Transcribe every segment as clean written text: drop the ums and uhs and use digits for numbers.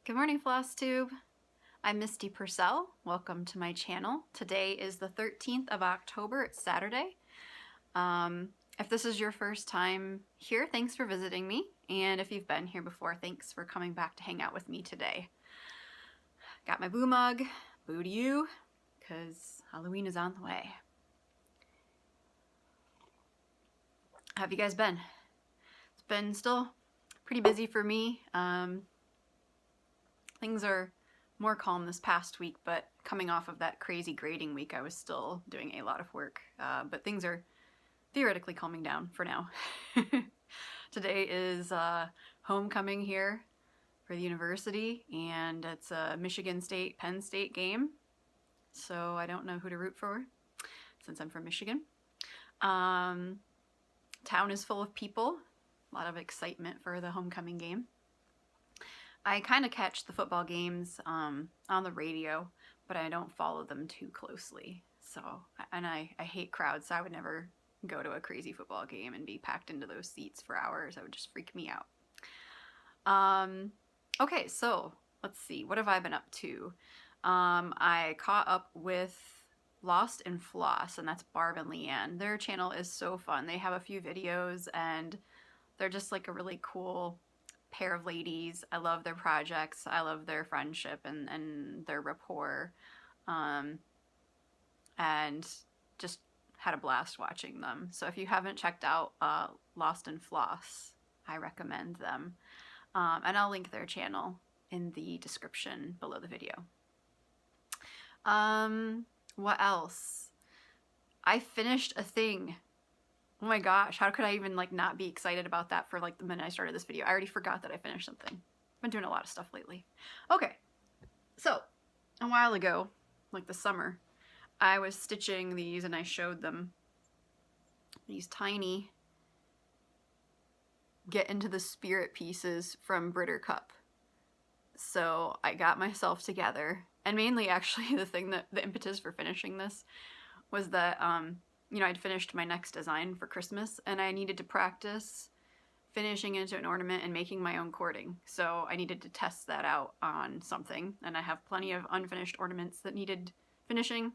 Good morning, Flosstube. I'm Misty Purcell. Welcome to my channel. Today is the 13th of October. It's Saturday. If this is your first time here, thanks for visiting me. And if you've been here before, thanks for coming back to hang out with me today. Got my boo mug, boo to you, because Halloween is on the way. How have you guys been? It's been still pretty busy for me. Things are more calm this past week, but coming off of that crazy grading week, I was still doing a lot of work. But things are theoretically calming down for now. Today is homecoming here for the university, and it's a Michigan State, Penn State game. So I don't know who to root for since I'm from Michigan. Town is full of people, a lot of excitement for the homecoming game. I kind of catch the football games on the radio, but I don't follow them too closely. So, and I hate crowds, so I would never go to a crazy football game and be packed into those seats for hours. That would just freak me out. Okay, so let's see. What have I been up to? I caught up with Lost and Floss, and that's Barb and Leanne. Their channel is so fun. They have a few videos, and they're just like a really cool pair of ladies. I love their projects. I love their friendship and their rapport. And just had a blast watching them. So if you haven't checked out Lost and Floss, I recommend them. And I'll link their channel in the description below the video. What else? I finished a thing. Oh my gosh, how could I even like not be excited about that for like the minute I started this video? I already forgot that I finished something. I've been doing a lot of stuff lately. Okay, so a while ago, like the summer, I was stitching these and I showed them these tiny get into the spirit pieces from Cup. So I got myself together, and mainly actually the impetus for finishing this was that you know, I'd finished my next design for Christmas, and I needed to practice finishing into an ornament and making my own cording. So I needed to test that out on something, and I have plenty of unfinished ornaments that needed finishing,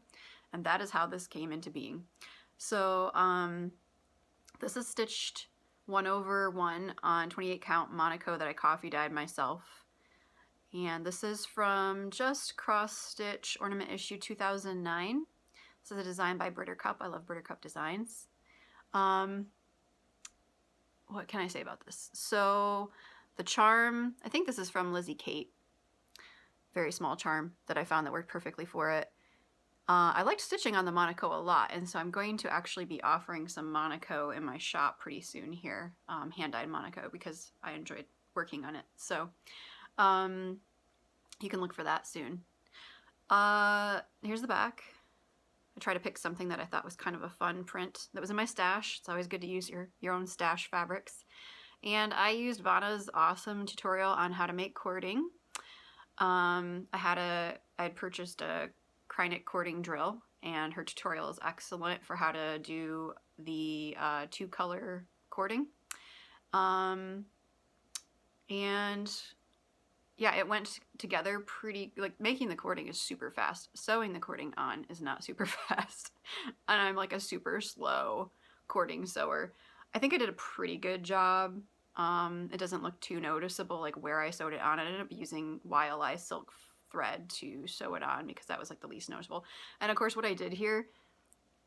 and that is how this came into being. So this is stitched 1/1 on 28 count Monaco that I coffee dyed myself. And this is from Just Cross Stitch Ornament Issue 2009. This is a design by Cup. I love Cup designs. What can I say about this? So the charm, I think this is from Lizzie Kate. Very small charm that I found that worked perfectly for it. I liked stitching on the Monaco a lot, and so I'm going to actually be offering some Monaco in my shop pretty soon here, hand-dyed Monaco, because I enjoyed working on it. So you can look for that soon. Here's the back. I tried to pick something that I thought was kind of a fun print that was in my stash. It's always good to use your own stash fabrics. And I used Vanna's awesome tutorial on how to make cording. I had purchased a Krynic cording drill, and her tutorial is excellent for how to do the 2-color cording. And yeah, it went together pretty, like making the cording is super fast. Sewing the cording on is not super fast. And I'm like a super slow cording sewer. I think I did a pretty good job. It doesn't look too noticeable like where I sewed it on. I ended up using YLI silk thread to sew it on because that was like the least noticeable. And of course what I did here,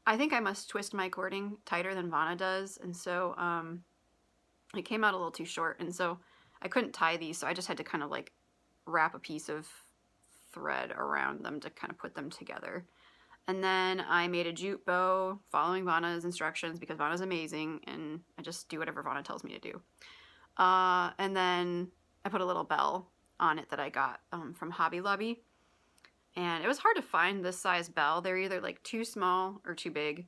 I think I must twist my cording tighter than Vanna does. And so it came out a little too short. And so I couldn't tie these, so I just had to kind of like wrap a piece of thread around them to kind of put them together. And then I made a jute bow following Vanna's instructions because Vanna's amazing, and I just do whatever Vanna tells me to do. And then I put a little bell on it that I got from Hobby Lobby. And it was hard to find this size bell. They're either like too small or too big.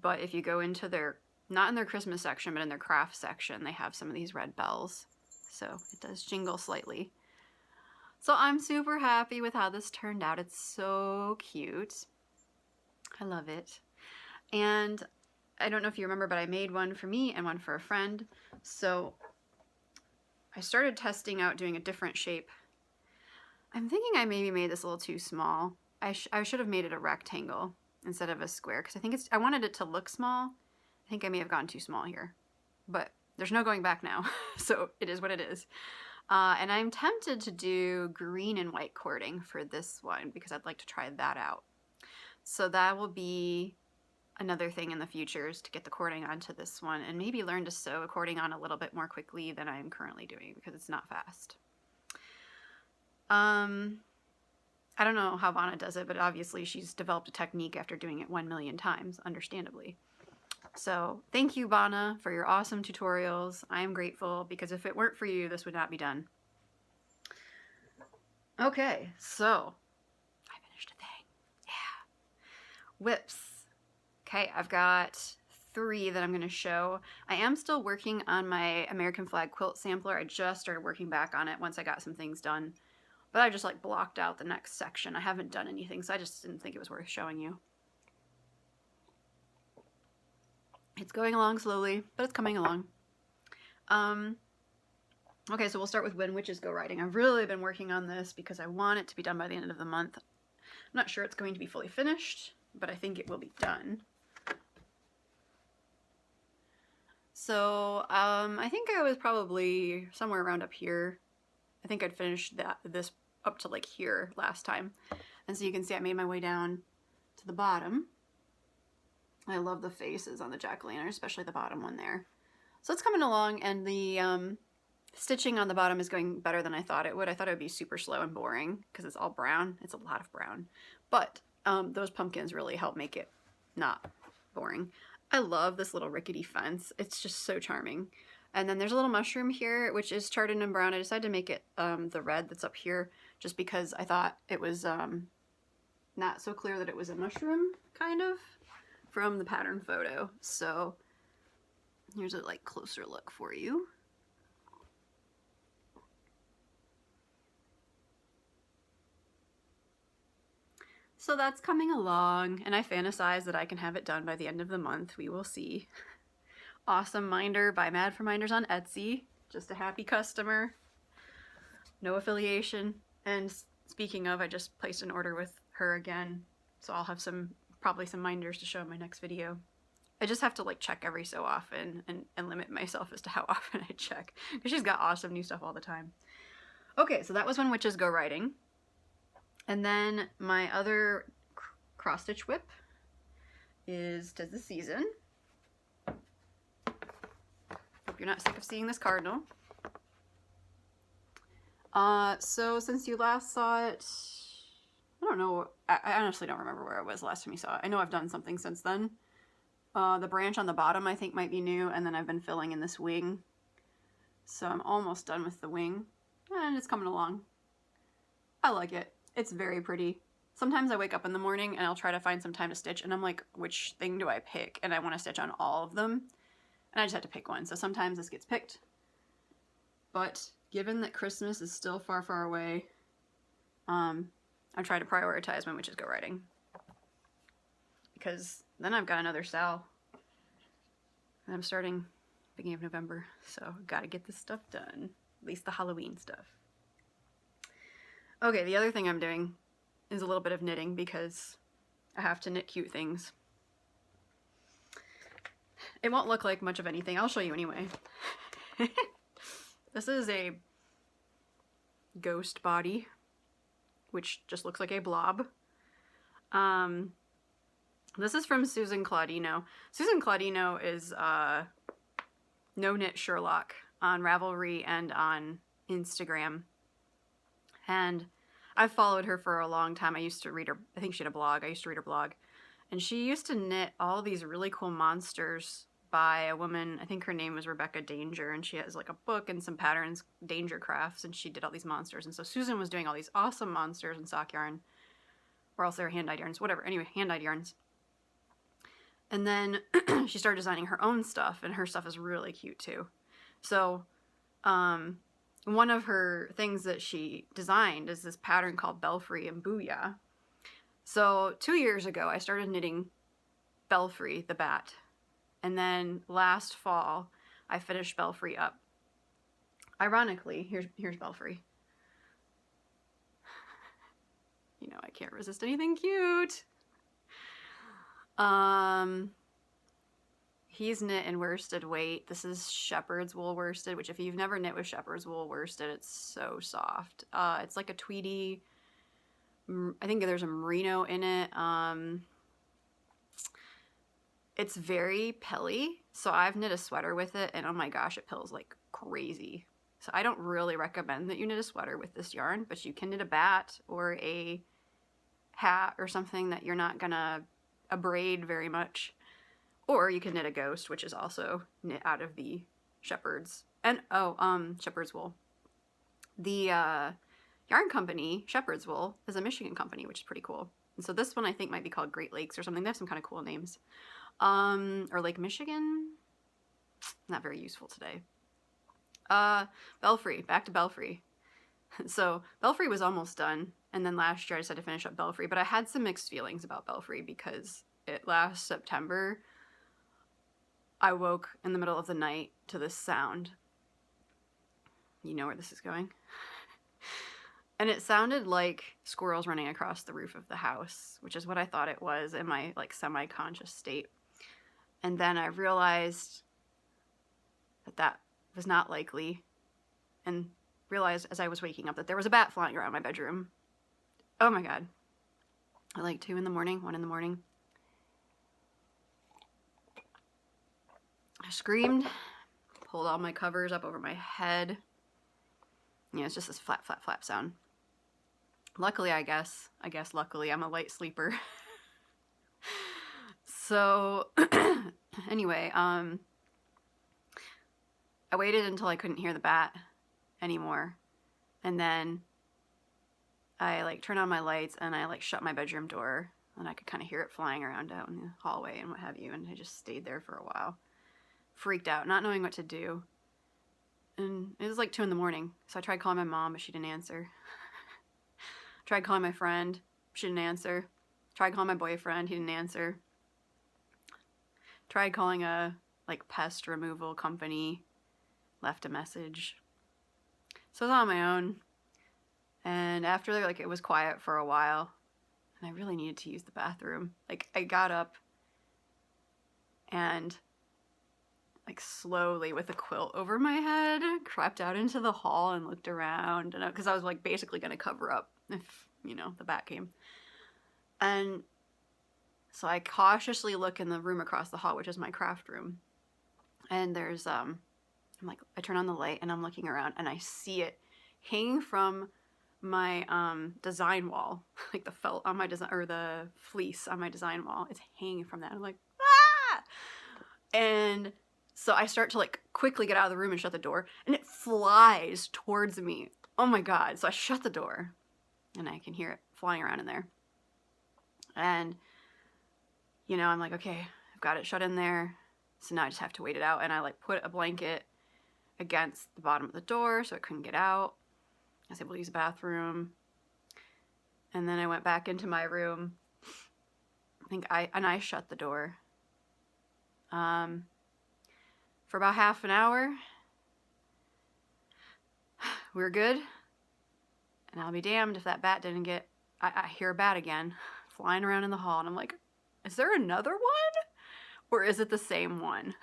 But if you go into their, not in their Christmas section, but in their craft section, they have some of these red bells. So it does jingle slightly. So I'm super happy with how this turned out. It's so cute. I love it. And I don't know if you remember, but I made one for me and one for a friend. So I started testing out doing a different shape I'm thinking I maybe made this a little too small. I should have made it a rectangle instead of a square, because I think I wanted it to look small. I think I may have gone too small here, but there's no going back now. So it is what it is. And I'm tempted to do green and white cording for this one because I'd like to try that out. So that will be another thing in the future, is to get the cording onto this one and maybe learn to sew a cording on a little bit more quickly than I'm currently doing, because it's not fast. I don't know how Vanna does it, but obviously she's developed a technique after doing it 1 million times, understandably. So thank you, Vanna, for your awesome tutorials. I am grateful, because if it weren't for you, this would not be done. Okay, so I finished a thing. Yeah. Whips. Okay, I've got 3 that I'm going to show. I am still working on my American flag quilt sampler. I just started working back on it once I got some things done. But I just like blocked out the next section. I haven't done anything, so I just didn't think it was worth showing you. It's going along slowly, but it's coming along. Okay, so we'll start with When Witches Go Riding. I've really been working on this because I want it to be done by the end of the month. I'm not sure it's going to be fully finished, but I think it will be done. So I think I was probably somewhere around up here. I think I'd finished this up to like here last time. And so you can see I made my way down to the bottom. I love the faces on the jack-o'-lantern, especially the bottom one there. So it's coming along, and the stitching on the bottom is going better than I thought it would. I thought it would be super slow and boring because it's all brown. It's a lot of brown. But those pumpkins really help make it not boring. I love this little rickety fence. It's just so charming. And then there's a little mushroom here, which is charted in brown. I decided to make it the red that's up here just because I thought it was not so clear that it was a mushroom, kind of, from the pattern photo. So here's a like closer look for you. So that's coming along, and I fantasize that I can have it done by the end of the month. We will see. Awesome Minder by Mad for Minders on Etsy. Just a happy customer. No affiliation. And speaking of, I just placed an order with her again, so I'll have probably some minders to show in my next video. I just have to like check every so often and limit myself as to how often I check, because she's got awesome new stuff all the time. Okay, so that was When Witches Go Riding. And then my other cross stitch whip is 'Tis the Season. Hope you're not sick of seeing this cardinal. So since you last saw it, I don't know, I honestly don't remember where it was last time you saw it. I know I've done something since then. The branch on the bottom I think might be new, and then I've been filling in this wing. So I'm almost done with the wing, and it's coming along. I like it. It's very pretty. Sometimes I wake up in the morning and I'll try to find some time to stitch, and I'm like, which thing do I pick? And I want to stitch on all of them, and I just have to pick one. So sometimes this gets picked. But given that Christmas is still far, far away, I try to prioritize When Witches Go Riding. Because then I've got another Sal. And I'm starting beginning of November, so gotta get this stuff done. At least the Halloween stuff. Okay, the other thing I'm doing is a little bit of knitting because I have to knit cute things. It won't look like much of anything. I'll show you anyway. This is a ghost body, which just looks like a blob. This is from Susan Claudino. Susan Claudino is No Knit Sherlock on Ravelry and on Instagram. And I've followed her for a long time. I used to read her, I think she had a blog. I used to read her blog. And she used to knit all these really cool monsters by a woman, I think her name was Rebecca Danger, and she has like a book and some patterns, Danger Crafts, and she did all these monsters. And so Susan was doing all these awesome monsters in sock yarn, or else they're hand-dyed yarns, whatever. Anyway, hand-dyed yarns. And then she started designing her own stuff, and her stuff is really cute too. So, one of her things that she designed is this pattern called Belfry and Boo-Yah. So 2 years ago, I started knitting Belfry, the bat. And then last fall, I finished Belfry up. Ironically, here's Belfry. you know, I can't resist anything cute. He's knit in worsted weight. This is shepherd's wool worsted, which if you've never knit with shepherd's wool worsted, it's so soft. It's like a tweedy, I think there's a merino in it. It's very pilly, so I've knit a sweater with it, and oh my gosh, it pills like crazy. So I don't really recommend that you knit a sweater with this yarn, but you can knit a bat or a hat or something that you're not gonna abrade very much. Or you can knit a ghost, which is also knit out of the shepherd's shepherd's wool. The yarn company, Shepherd's Wool, is a Michigan company, which is pretty cool. And so this one I think might be called Great Lakes or something. They have some kind of cool names. Or Lake Michigan. Not very useful today. Belfry, back to Belfry. So Belfry was almost done, and then last year I decided to finish up Belfry, but I had some mixed feelings about Belfry because last September I woke in the middle of the night to this sound. You know where this is going? And it sounded like squirrels running across the roof of the house, which is what I thought it was in my like semi-conscious state. And then I realized that that was not likely, and realized as I was waking up that there was a bat flying around my bedroom. Oh my god. At like 2 in the morning, 1 in the morning. I screamed, pulled all my covers up over my head. You know, it's just this flap, flap, flap sound. Luckily, I guess luckily, I'm a light sleeper. So, anyway, I waited until I couldn't hear the bat anymore. And then I like turned on my lights and I like shut my bedroom door, and I could kind of hear it flying around out in the hallway and what have you. And I just stayed there for a while, freaked out, not knowing what to do. And it was like 2 in the morning. So I tried calling my mom, but she didn't answer. Tried calling my friend, she didn't answer. Tried calling my boyfriend, he didn't answer. Tried calling a like pest removal company, left a message. So I was on my own. And after like it was quiet for a while, and I really needed to use the bathroom. Like I got up and like slowly with a quilt over my head, crept out into the hall and looked around, and because I was like basically gonna cover up if, you know, the bat came. And so I cautiously look in the room across the hall, which is my craft room, and there's I'm like, I turn on the light and I'm looking around and I see it hanging from my design wall, like the felt on my design, or the fleece on my design wall. It's hanging from that. I'm like, ah! And so I start to like quickly get out of the room and shut the door, and it flies towards me. Oh my god. So I shut the door and I can hear it flying around in there. And, you know, I'm like, okay, I've got it shut in there. So now I just have to wait it out. And I like put a blanket against the bottom of the door so it couldn't get out. I was able to use the bathroom. And then I went back into my room. I shut the door. For about half an hour. We were good. And I'll be damned if that bat didn't get... I hear a bat again flying around in the hall. And I'm like, is there another one? Or is it the same one?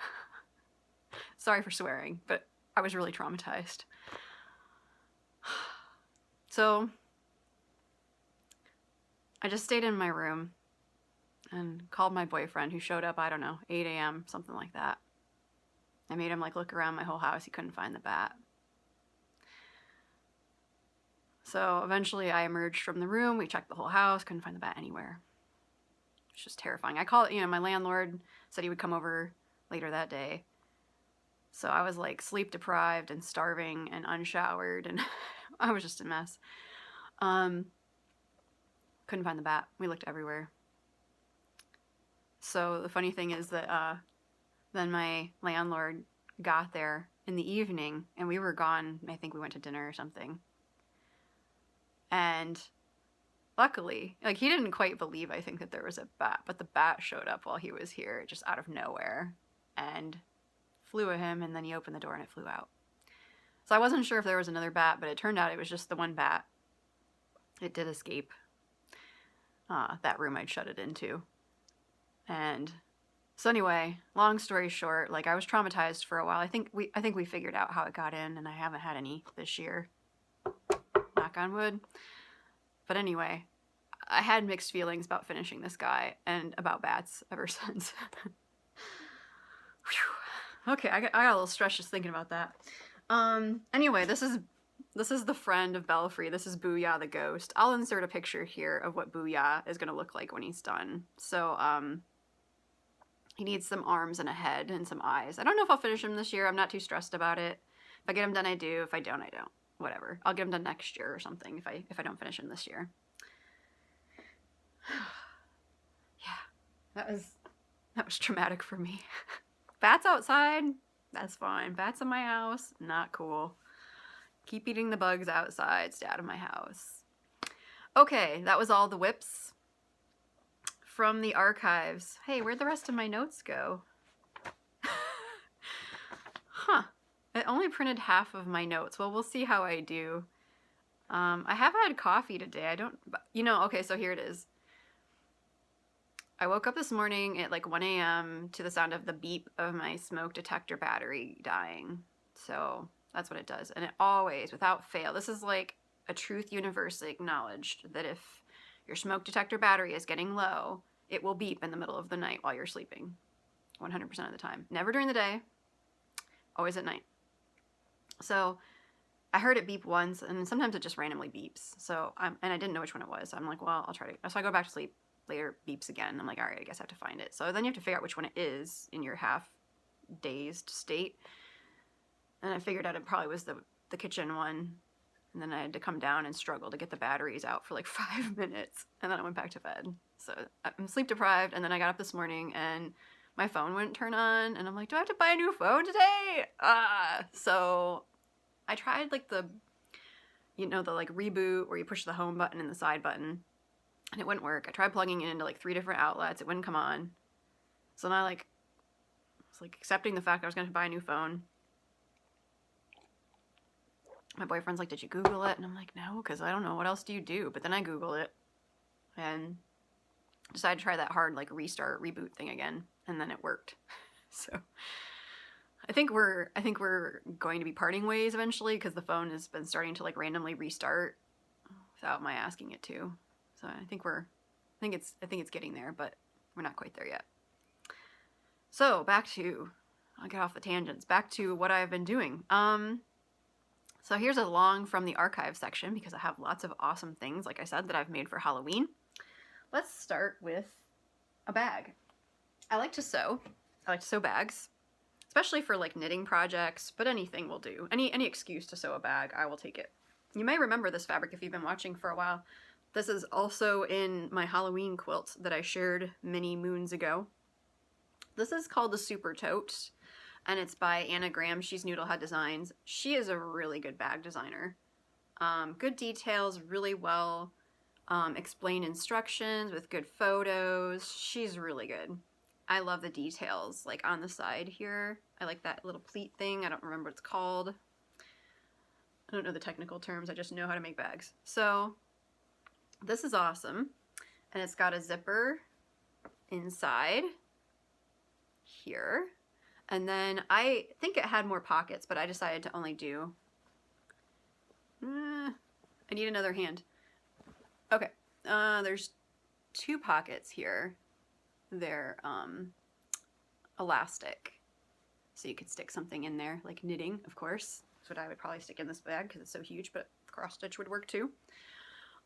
Sorry for swearing, but I was really traumatized. So I just stayed in my room and called my boyfriend, who showed up, I don't know, 8 a.m., something like that. I made him like look around my whole house. He couldn't find the bat. So eventually I emerged from the room. We checked the whole house, couldn't find the bat anywhere. It's just terrifying. I called, you know, my landlord said he would come over later that day. So I was like sleep deprived and starving and unshowered, and I was just a mess. Couldn't find the bat. We looked everywhere. So the funny thing is that then my landlord got there in the evening, and we were gone. I think we went to dinner or something. And luckily, like, he didn't quite believe, I think, that there was a bat, but the bat showed up while he was here, just out of nowhere, and flew at him, and then he opened the door and it flew out. So I wasn't sure if there was another bat, but it turned out it was just the one bat. It did escape. that room I'd shut it into. And so anyway, long story short, like I was traumatized for a while. I think we figured out how it got in, and I haven't had any this year. Knock on wood. But anyway, I had mixed feelings about finishing this guy and about bats ever since. Okay, I got a little stressed just thinking about that. Anyway, this is the friend of Belfry. This is Boo-Yah the ghost. I'll insert a picture here of what Boo-Yah is going to look like when he's done. So, he needs some arms and a head and some eyes. I don't know if I'll finish him this year. I'm not too stressed about it. If I get him done, I do. If I don't, I don't. Whatever. I'll get him done next year or something if I don't finish him this year. Yeah, that was traumatic for me. Bats outside, that's fine. Bats in my house, not cool. Keep eating the bugs outside, stay out of my house. Okay, that was all the whips from the archives. Hey, where'd the rest of my notes go? Huh. It only printed half of my notes. Well, we'll see how I do. I have had coffee today. Okay, so here it is. I woke up this morning at like 1 a.m. to the sound of the beep of my smoke detector battery dying. So that's what it does. And it always, without fail, this is like a truth universally acknowledged that if your smoke detector battery is getting low, it will beep in the middle of the night while you're sleeping. 100% of the time. Never during the day, always at night. So I heard it beep once, and sometimes it just randomly beeps. So and I didn't know which one it was. So I'm like, well, I'll try to. So I go back to sleep. Later beeps again. I'm like, all right, I guess I have to find it. So then you have to figure out which one it is in your half dazed state. And I figured out it probably was the kitchen one. And then I had to come down and struggle to get the batteries out for like 5 minutes. And then I went back to bed. So I'm sleep deprived. And then I got up this morning and my phone wouldn't turn on. And I'm like, do I have to buy a new phone today? So I tried like the like reboot where you push the home button and the side button. And it wouldn't work. I tried plugging it into like 3 different outlets. It wouldn't come on. So then I was like accepting the fact I was going to buy a new phone. My boyfriend's like, did you Google it? And I'm like, no, because I don't know. What else do you do? But then I Googled it and decided to try that hard like restart, reboot thing again. And then it worked. So I think we're going to be parting ways eventually because the phone has been starting to like randomly restart without my asking it to. So I think it's getting there, but we're not quite there yet. So I'll get off the tangents, back to what I've been doing. So here's a long from the archive section because I have lots of awesome things, like I said, that I've made for Halloween. Let's start with a bag. I like to sew. I like to sew bags, especially for like knitting projects, but anything will do. Any excuse to sew a bag, I will take it. You may remember this fabric if you've been watching for a while. This is also in my Halloween quilt that I shared many moons ago. This is called the Super Tote, and it's by Anna Graham. She's Noodlehead Designs. She is a really good bag designer. Good details, really well explained instructions with good photos. She's really good. I love the details, like on the side here. I like that little pleat thing. I don't remember what it's called. I don't know the technical terms. I just know how to make bags. So this is awesome. And it's got a zipper inside here. And then I think it had more pockets, but I decided to only do... I need another hand. Okay. There's 2 pockets here. They're elastic. So you could stick something in there, like knitting, of course. That's what I would probably stick in this bag because it's so huge, but cross stitch would work too.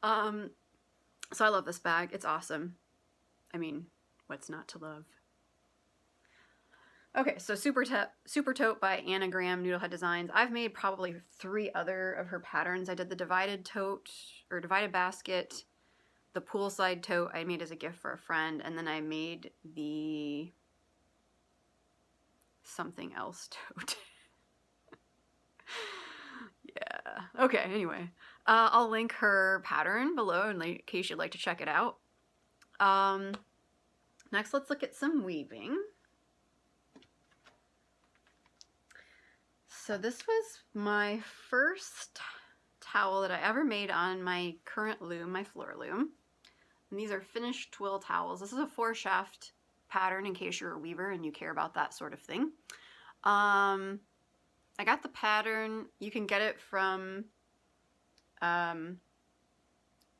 So I love this bag. It's awesome. I mean, what's not to love? Okay, so Super Tote by Anna Graham, Noodlehead Designs. I've made probably 3 other of her patterns. I did the divided tote, or divided basket, the poolside tote I made as a gift for a friend, and then I made the something else tote. Yeah. Okay, anyway. I'll link her pattern below in case you'd like to check it out. Next, let's look at some weaving. So this was my first towel that I ever made on my current loom, my floor loom. And these are finished twill towels. This is a 4-shaft pattern in case you're a weaver and you care about that sort of thing. I got the pattern. You can get it from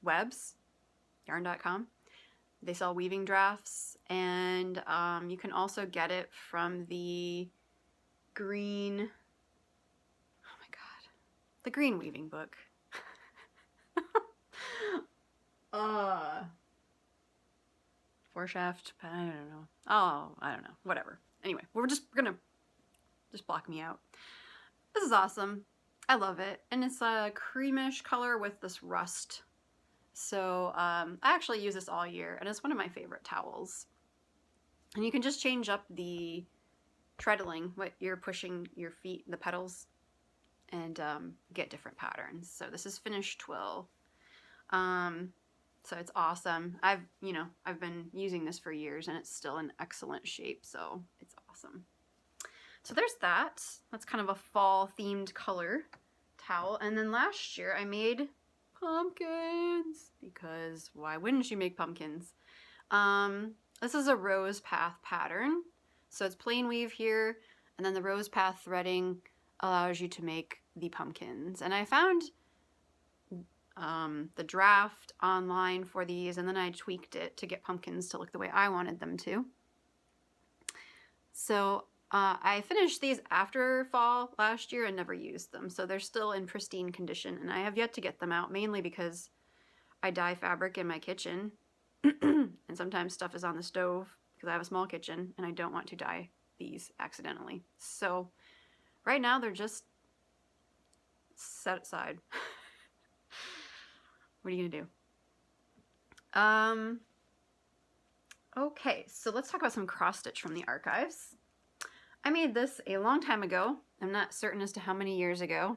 Webs, yarn.com. They sell weaving drafts, and you can also get it from the green, oh my god, the green weaving book. 4-shaft, I don't know. Oh, I don't know. Whatever. Anyway, we're gonna just block me out. This is awesome. I love it. And it's a creamish color with this rust. So I actually use this all year, and it's one of my favorite towels. And you can just change up the treadling, what you're pushing your feet, the pedals, and get different patterns. So this is finished twill. So it's awesome. I've been using this for years, and it's still in excellent shape, so it's awesome. So there's that. That's kind of a fall themed color towel. And then last year I made pumpkins, because why wouldn't you make pumpkins? This is a rose path pattern. So it's plain weave here, and then the rose path threading allows you to make the pumpkins. And I found the draft online for these, and then I tweaked it to get pumpkins to look the way I wanted them to. So I finished these after fall last year and never used them, so they're still in pristine condition, and I have yet to get them out, mainly because I dye fabric in my kitchen, and sometimes stuff is on the stove because I have a small kitchen and I don't want to dye these accidentally. So right now they're just set aside. What are you gonna do? Okay, so let's talk about some cross stitch from the archives. I made this a long time ago. I'm not certain as to how many years ago.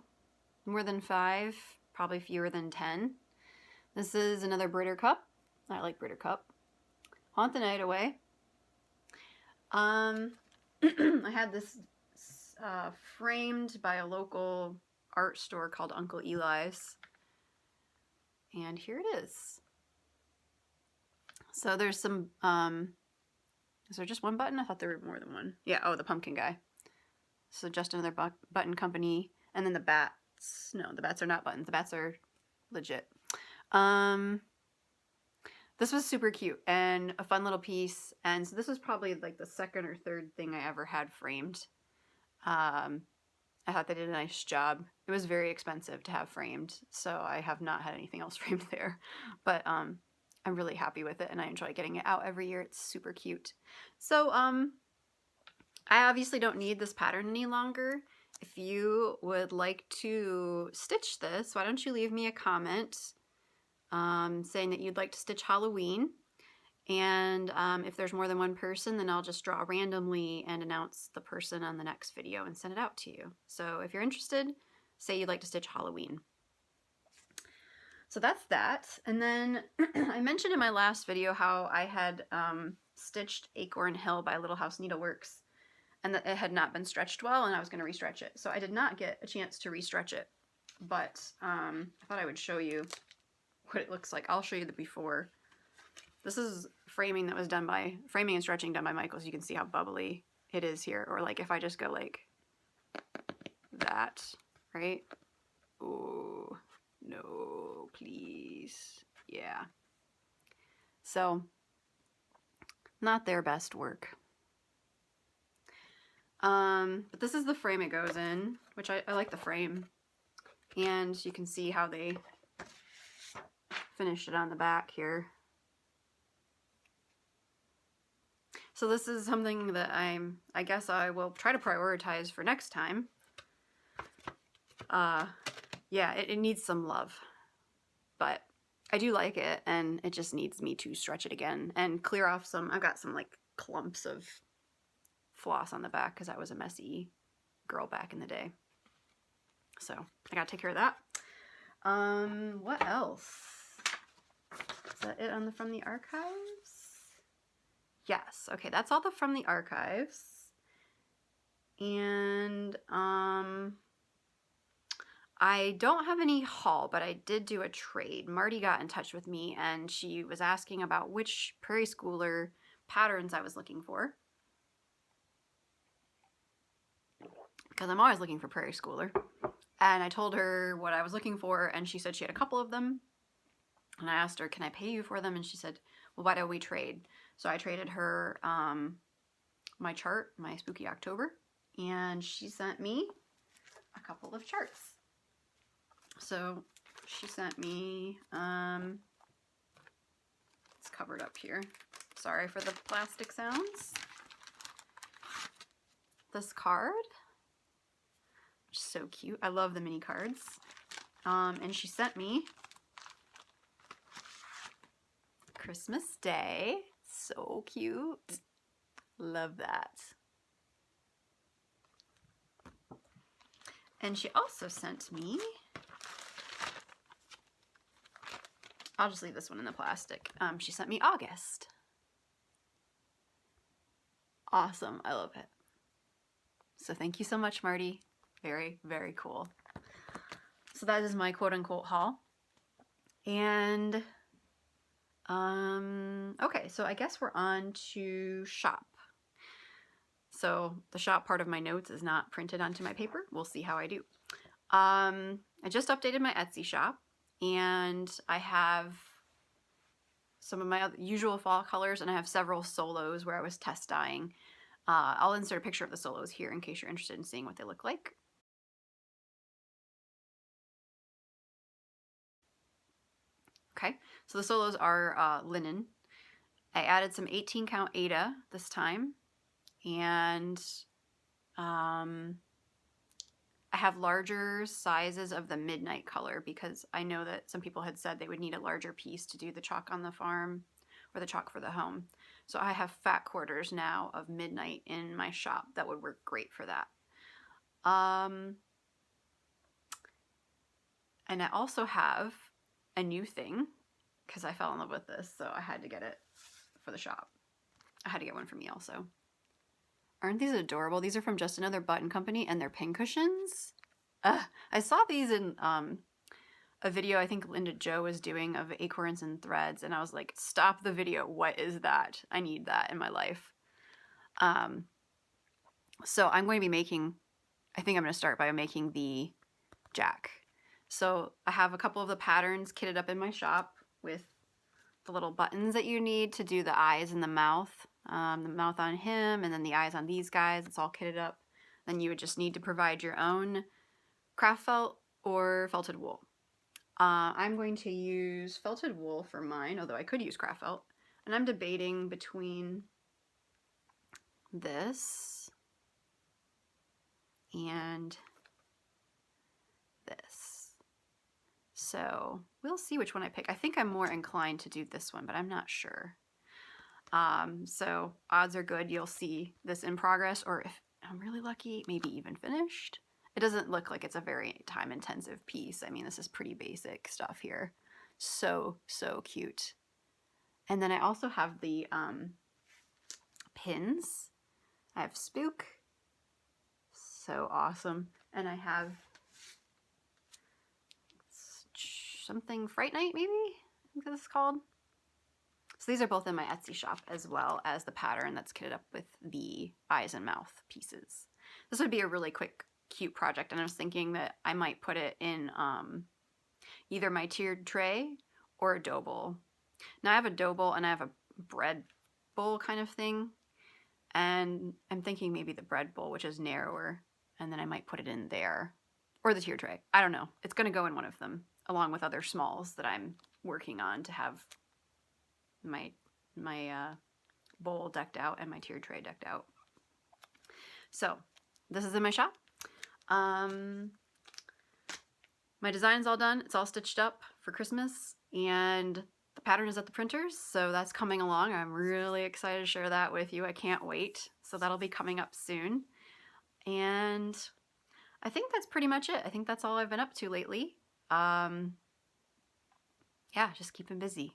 More than 5, probably fewer than 10. This is another Britter cup. I like Britter cup. Haunt the Night Away. I had this framed by a local art store called Uncle Eli's. And here it is. So there's some, is there just one button? I thought there were more than one. Yeah, oh, the pumpkin guy. So just another button company. And then the bats. No, the bats are not buttons. The bats are legit. This was super cute and a fun little piece. And so this was probably like the second or third thing I ever had framed. I thought they did a nice job. It was very expensive to have framed, so I have not had anything else framed there. But I'm really happy with it, and I enjoy getting it out every year. It's super cute. So I obviously don't need this pattern any longer. If you would like to stitch this, why don't you leave me a comment saying that you'd like to stitch Halloween. And if there's more than one person, then I'll just draw randomly and announce the person on the next video and send it out to you. So if you're interested, say you'd like to stitch Halloween. So that's that. And then I mentioned in my last video how I had stitched Acorn Hill by Little House Nita Works, and that it had not been stretched well, and I was going to restretch it. So I did not get a chance to restretch it, but I thought I would show you what it looks like. I'll show you the before. This is framing that was done by, framing and stretching done by Michael, so you can see how bubbly it is here. Or like if I just go like that, right? Oh, no, please. Yeah. So, not their best work. But this is the frame it goes in, which I like the frame. And you can see how they finished it on the back here. So this is something that I guess I will try to prioritize for next time. Yeah, it needs some love, but I do like it, and it just needs me to stretch it again and clear off some, I've got some like clumps of floss on the back because I was a messy girl back in the day. So I gotta take care of that. What else? Is that it on the From the Archives? Yes, okay, that's all the From the Archives. And I don't have any haul, but I did do a trade. Marty got in touch with me and she was asking about which Prairie Schooler patterns I was looking for. Because I'm always looking for Prairie Schooler. And I told her what I was looking for, and she said she had a couple of them. And I asked her, can I pay you for them? And she said, well, why don't we trade? So I traded her my chart, my Spooky October, and she sent me a couple of charts. So she sent me, it's covered up here. Sorry for the plastic sounds. This card, which is so cute. I love the mini cards. And she sent me Christmas Day. So cute. Love that. And she also sent me, I'll just leave this one in the plastic. She sent me August. Awesome. I love it. So thank you so much, Marty. Very, very cool. So that is my quote-unquote haul. And okay, so I guess we're on to shop. So the shop part of my notes is not printed onto my paper. We'll see how I do. I just updated my Etsy shop, and I have some of my other usual fall colors, and I have several solos where I was test dyeing. I'll insert a picture of the solos here in case you're interested in seeing what they look like. Okay, so the solos are linen. I added some 18 count Aida this time, and I have larger sizes of the midnight color because I know that some people had said they would need a larger piece to do the chalk on the farm or the chalk for the home. So I have fat quarters now of midnight in my shop that would work great for that. And I also have a new thing because I fell in love with this, so I had to get it for the shop. I had to get one for me also. Aren't these adorable? These are from Just Another Button Company, and they're pincushions. I saw these in a video I think Linda Jo was doing of acorns and threads, and I was like, stop the video. What is that? I need that in my life. So I'm going to be making, I think I'm going to start by making the jack. So I have a couple of the patterns kitted up in my shop with the little buttons that you need to do the eyes and the mouth on him, and then the eyes on these guys. It's all kitted up. Then you would just need to provide your own craft felt or felted wool. I'm going to use felted wool for mine, although I could use craft felt. And I'm debating between this and this. So we'll see which one I pick. I think I'm more inclined to do this one, but I'm not sure. So odds are good you'll see this in progress, or if I'm really lucky, maybe even finished. It doesn't look like it's a very time-intensive piece. I mean, this is pretty basic stuff here. So, so cute. And then I also have the pins. I have Spook. So awesome. And I have something Fright Night, maybe? I think this is called. So these are both in my Etsy shop, as well as the pattern that's kitted up with the eyes and mouth pieces. This would be a really quick, cute project, and I was thinking that I might put it in either my tiered tray or a dough bowl. Now I have a dough bowl and I have a bread bowl kind of thing, and I'm thinking maybe the bread bowl, which is narrower, and then I might put it in there, or the tiered tray. I don't know. It's going to go in one of them, along with other smalls that I'm working on to have my bowl decked out and my tiered tray decked out. So this is in my shop. My design's all done. It's all stitched up for Christmas, and the pattern is at the printers, so that's coming along. I'm really excited to share that with you. I can't wait. So that'll be coming up soon. And I think that's pretty much it. I think that's all I've been up to lately. Yeah, just keeping busy.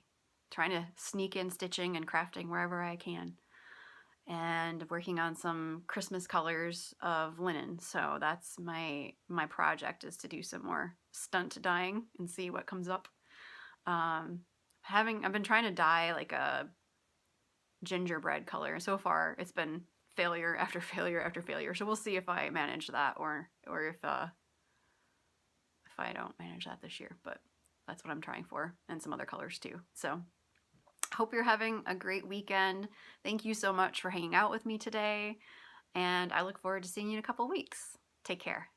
Trying to sneak in stitching and crafting wherever I can. and working on some Christmas colors of linen. So that's my project, is to do some more stunt dyeing and see what comes up. I've been trying to dye like a gingerbread color. So far it's been failure after failure after failure. So we'll see if I manage that or if I don't manage that this year, but that's what I'm trying for, and some other colors too. So hope you're having a great weekend. Thank you so much for hanging out with me today, and I look forward to seeing you in a couple weeks. Take care.